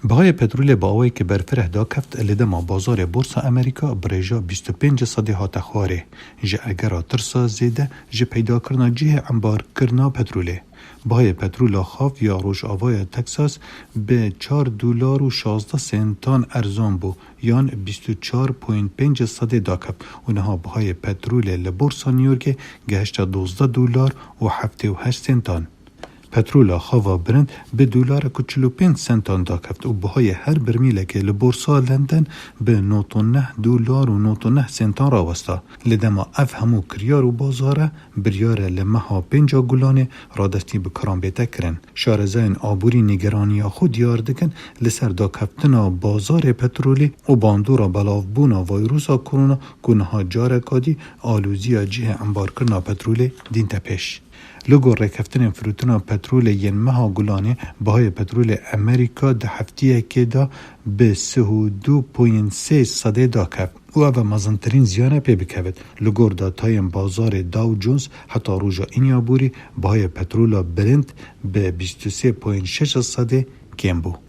بهای پترول با اوی که برفره دا کفت لدما بازار بورس امریکا بريجا 25 صدي هات خواره جه اگر ترسا زیده جه پیدا کرنا جه انبار کرنا پتروله. بهای پترول خاف یا روش آوای تکساس به $4.16 ارزان بو یان 24.5 صدي دا کفت. اونها بهای پترول لبورس نیویورک گهشت $12.78. پترول خاوا برند به $45 دا کفت و بهای هر برمیله که لبورسا لندن به $9.9 را وستا. لدما اف همو کریار و بازاره بریاره لمها 5 گلانه را دستی بکران بیته کرن. شارزین آبوری نگرانی خود یار دکن لسر دا کفتنا بازار پترولی و باندورا بلاوبونا ویروسا کرونا گنها جارکادی آلوزیا جه انبار کرنا پترولی دین تپش. لگو رکفتن فروتنا پترول ین مها گلانه بهای پترول امریکا ده هفتیه که دا به 32.3 صدي دا کف و او مزنترین زیانه پی بکوید. لگور دا تایم بازار داو جونز حتی روژا اینیا بوری بهای پترولا برند به 23.6 صدي کم بو.